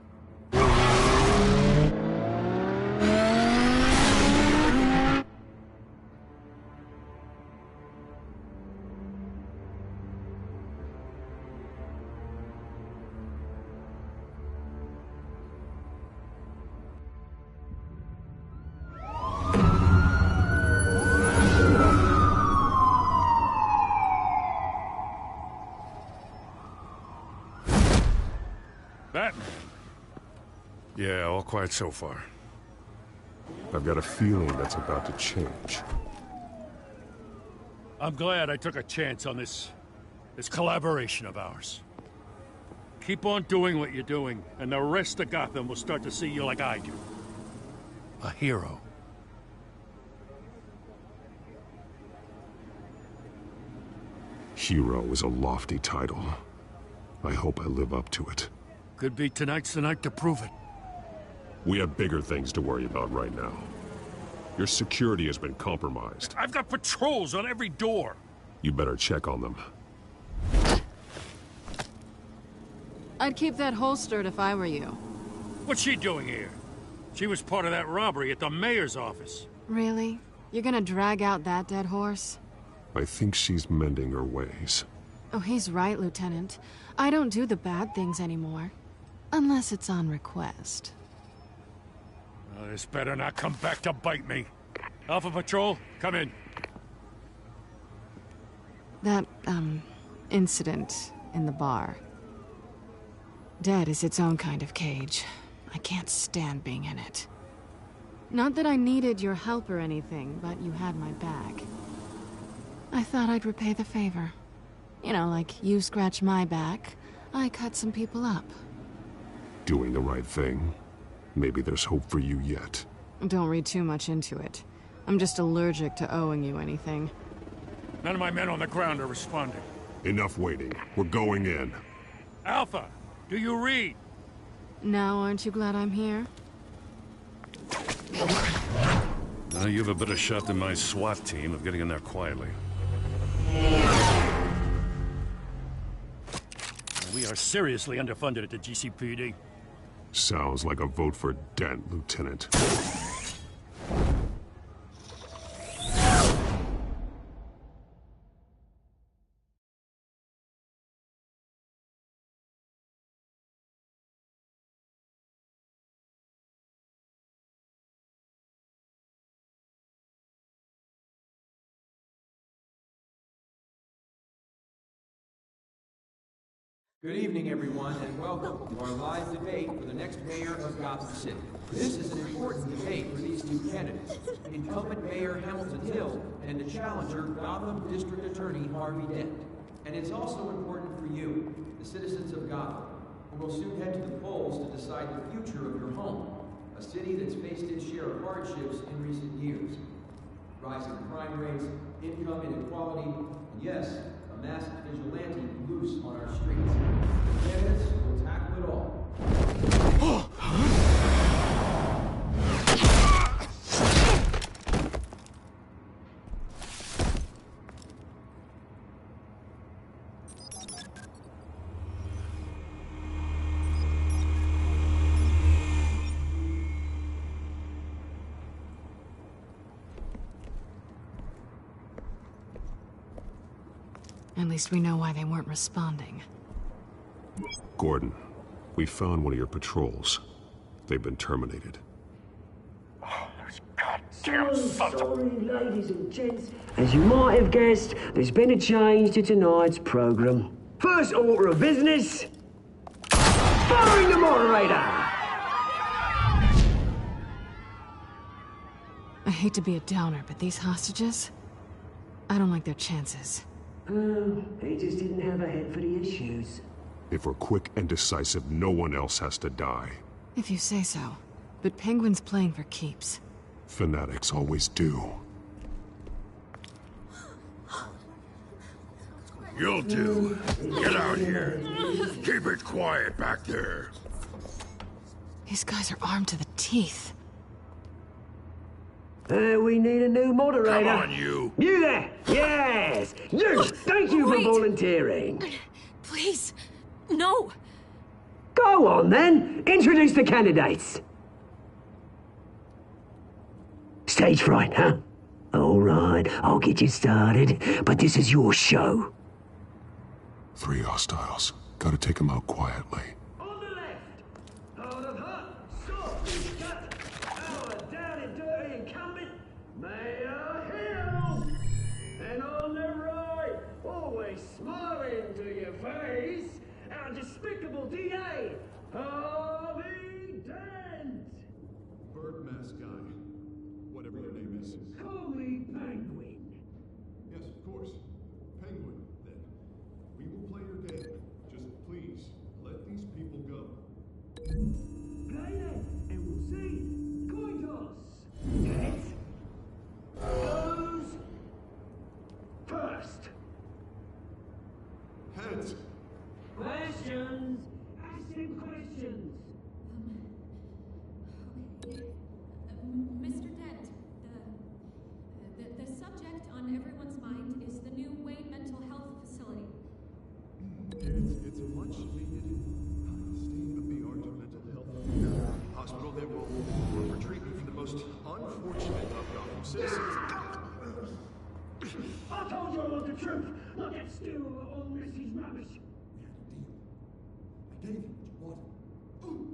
Batman. Yeah, all quiet so far. I've got a feeling that's about to change. I'm glad I took a chance on this collaboration of ours. Keep on doing what you're doing, and the rest of Gotham will start to see you like I do. A hero. Hero is a lofty title. I hope I live up to it. Could be tonight's the night to prove it. We have bigger things to worry about right now. Your security has been compromised. I've got patrols on every door. You better check on them. I'd keep that holstered if I were you. What's she doing here? She was part of that robbery at the mayor's office. Really? You're gonna drag out that dead horse? I think she's mending her ways. Oh, he's right, Lieutenant. I don't do the bad things anymore. Unless it's on request. Oh, this better not come back to bite me. Alpha Patrol, come in. That, incident in the bar. Dead is its own kind of cage. I can't stand being in it. Not that I needed your help or anything, but you had my back. I thought I'd repay the favor. You know, like you scratch my back, I cut some people up. Doing the right thing. Maybe there's hope for you yet. Don't read too much into it. I'm just allergic to owing you anything. None of my men on the ground are responding. Enough waiting. We're going in. Alpha, do you read? Now, aren't you glad I'm here? Now you have a better shot than my SWAT team of getting in there quietly. We are seriously underfunded at the GCPD. Sounds like a vote for Dent, Lieutenant. Good evening, everyone, and welcome to our live debate for the next mayor of Gotham City. This is an important debate for these two candidates, incumbent Mayor Hamilton Hill and the challenger, Gotham District Attorney Harvey Dent. And it's also important for you, the citizens of Gotham, who will soon head to the polls to decide the future of your home, a city that's faced its share of hardships in recent years. Rising crime rates, income inequality, and yes, a masked vigilante loose on our streets. The candidates will tackle it all. At least we know why they weren't responding. Gordon, we found one of your patrols. They've been terminated. Oh, those goddamn sorry, ladies and gents. As you might have guessed, there's been a change to tonight's program. First order of business, firing the moderator! I hate to be a downer, but these hostages, I don't like their chances. He just didn't have a head for the issues. If we're quick and decisive, no one else has to die. If you say so. But Penguin's playing for keeps. Fanatics always do. You'll do. Get out here. Keep it quiet back there. These guys are armed to the teeth. We need a new moderator. Come on, you. You there! Yes! You! Thank you for volunteering. Please, no. Go on, then. Introduce the candidates. Stage fright, huh? All right, I'll get you started, but this is your show. 3 hostiles. Gotta take them out quietly. On the left, out of hot, soft, cut, our down and dirty incumbent, Mayor Hill. And on the right, always smiling to your face, our despicable DA, Harvey Dent. Bird mask guy. Whatever your name is. Call me Penguin. Yes, of course. most unfortunate of Gotham citizens. I told you I want the truth, not that stew all Missy's rubbish. I gave you what you wanted.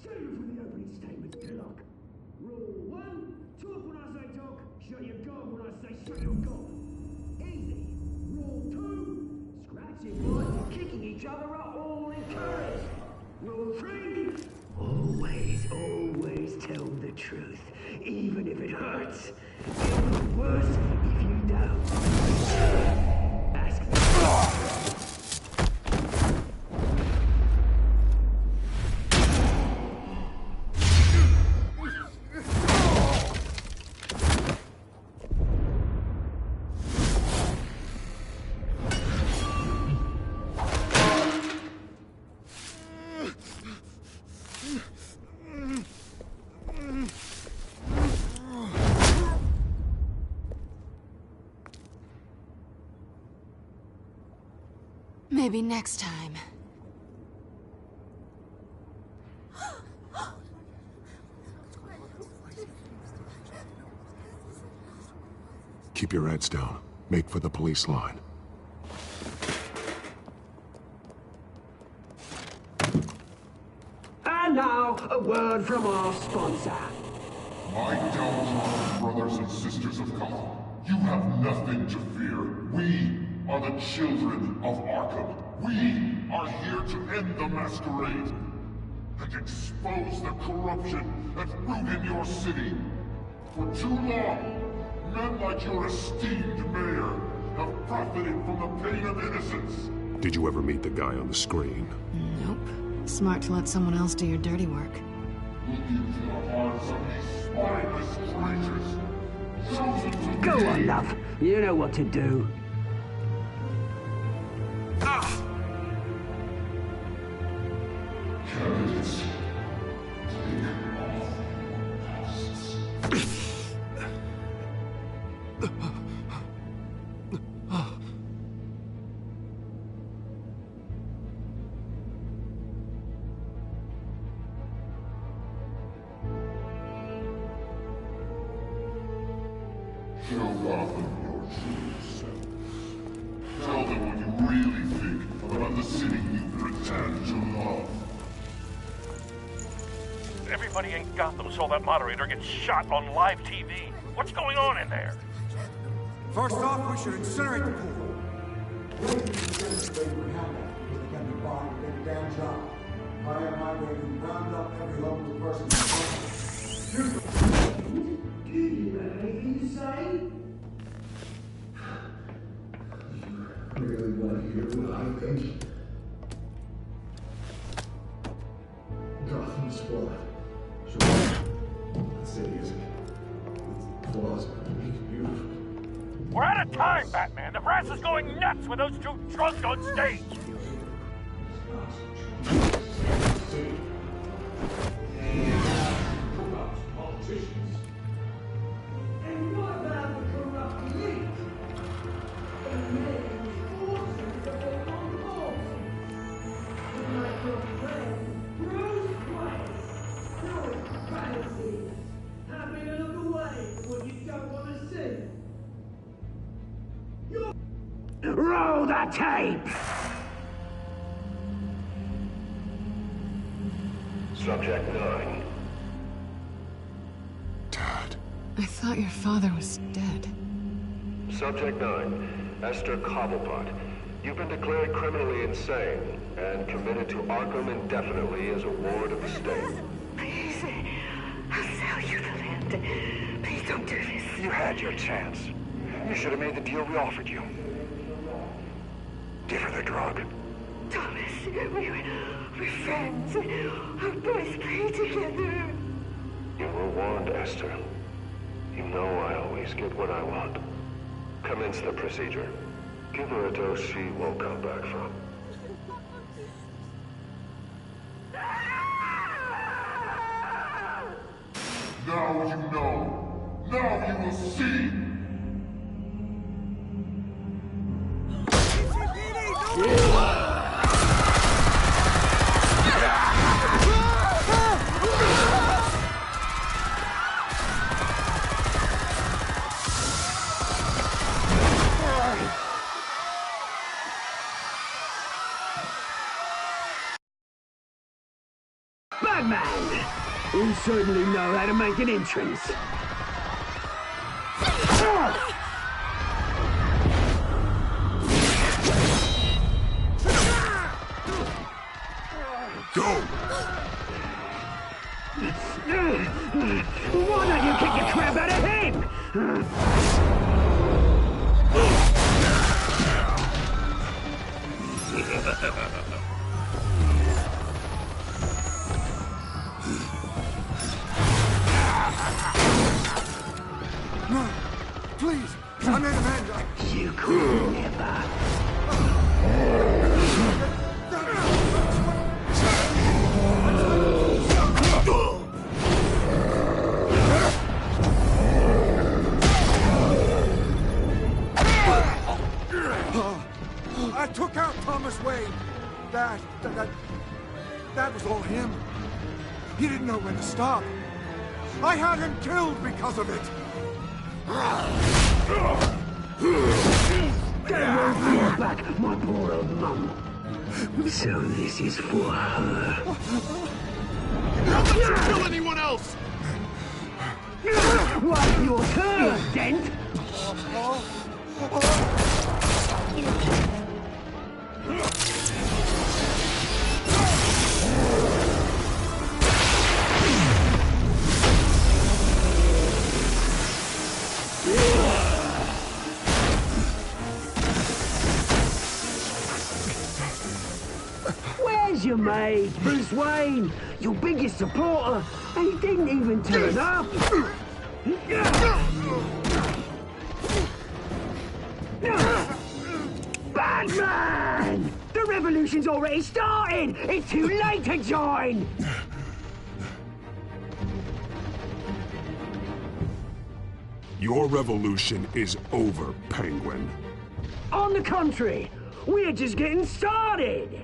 Save it for the opening statements, Pillock. Rule 1, talk when I say talk, shut your gob when I say shut your gob. Easy. Rule 2, scratching boys and kicking each other are all encouraged. Rule 3, always tell the truth, even if it hurts. It'll be worse if you don't. Ask me. Maybe next time. Keep your heads down. Make for the police line. And now, a word from our sponsor. My downtrodden brothers and sisters of Gotham, you have nothing to fear. We are the children of Arkham. We are here to end the masquerade and expose the corruption that root in your city. For too long, men like your esteemed mayor have profited from the pain of innocence. Did you ever meet the guy on the screen? Nope. Smart to let someone else do your dirty work. Look into the hearts of these spineless creatures. Chosen to Go be. on, love. You know what to do. Candidates, take off masks. Show Gotham your true self. Tell them what you really think about the city you pretend to love. Everybody in Gotham saw that moderator get shot on live TV. What's going on in there? First off, we should incinerate the pool. I am my way to round up every homeless person. Do you have anything to say? You really want to hear what I think? Gotham's flawed. Sure. The city isn't. Its flaws are beautiful. We're out of time, Batman. The brass is going nuts with those two drunks on stage. Politicians. And what about the corrupt elite? The men forces of their own homes. Like your friend, Bruce Wayne, knowing fantasies, happy to look away from what you don't want to see. Roll the tape! Subject 9. I thought your father was dead. Subject 9, Esther Cobblepot. You've been declared criminally insane and committed to Arkham indefinitely as a ward of the state. Please, I'll sell you the land. Please don't do this. You had your chance. You should have made the deal we offered you. Give her the drug. Thomas, we're friends. Our boys play together. You were warned, Esther. You know I always get what I want. Commence the procedure. Give her a dose she won't come back from. Now you know. Now you will see. You certainly know how to make an entrance. Go! Why don't you kick the crap out of him? No, please, I made Amanda. You could never. I took out Thomas Wayne. That was all him. He didn't know when to stop. I had him killed because of it. Get your back, my poor old mum. So this is for her. Don't let you kill anyone else! What's your turn, Dent? Where's your mate, Bruce Wayne? Your biggest supporter, and he didn't even turn up. Batman! The revolution's already started! It's too late to join! Your revolution is over, Penguin. On the contrary, we're just getting started!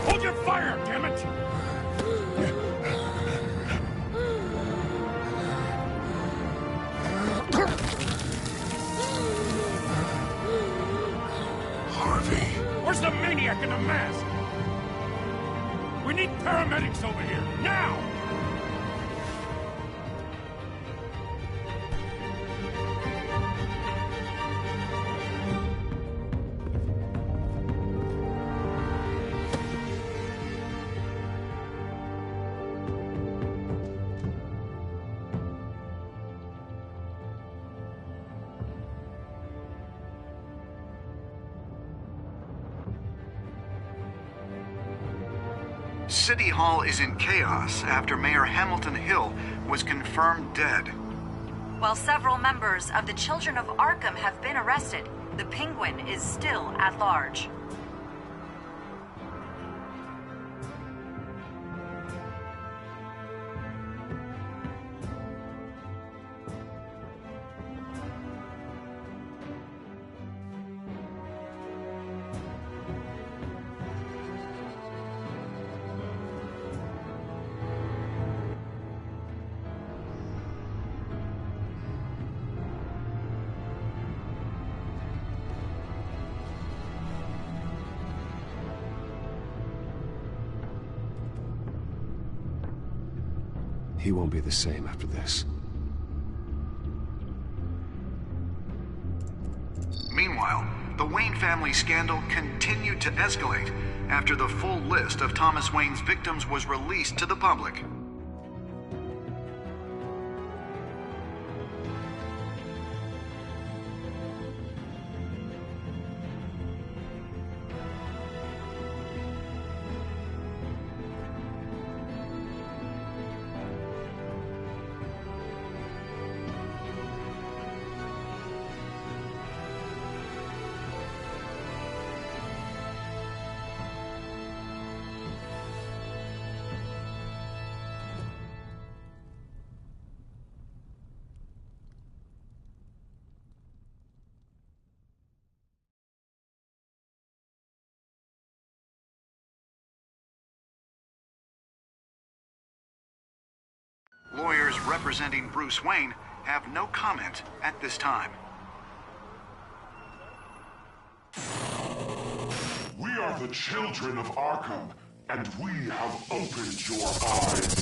Hold your fire, damn it! Harvey. Where's the maniac in the mask? We need paramedics over here, now! City Hall is in chaos after Mayor Hamilton Hill was confirmed dead. While several members of the Children of Arkham have been arrested, the Penguin is still at large. He won't be the same after this. Meanwhile, the Wayne family scandal continued to escalate after the full list of Thomas Wayne's victims was released to the public. Lawyers representing Bruce Wayne have no comment at this time. We are the children of Arkham, and we have opened your eyes.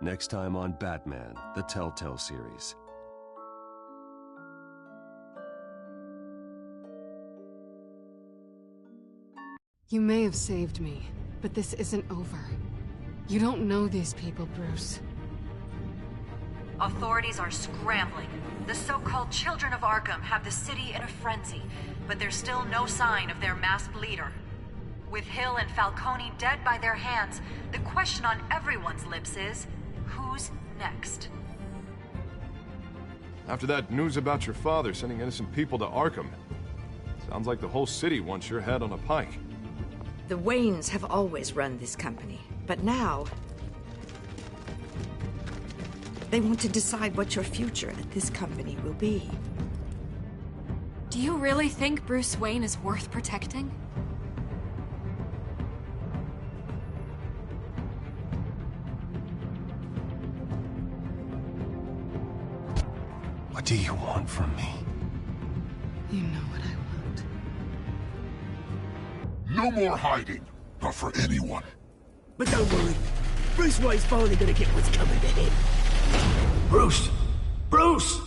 Next time on Batman, the Telltale series. You may have saved me, but this isn't over. You don't know these people, Bruce. Authorities are scrambling. The so-called Children of Arkham have the city in a frenzy, but there's still no sign of their masked leader. With Hill and Falcone dead by their hands, the question on everyone's lips is, who's next? After that news about your father sending innocent people to Arkham, sounds like the whole city wants your head on a pike. The Waynes have always run this company, but now they want to decide what your future at this company will be. Do you really think Bruce Wayne is worth protecting? What do you want from me? You know what I want. No more hiding, not for anyone. But don't worry, Bruce Wayne's finally gonna get what's coming to him. Bruce! Bruce!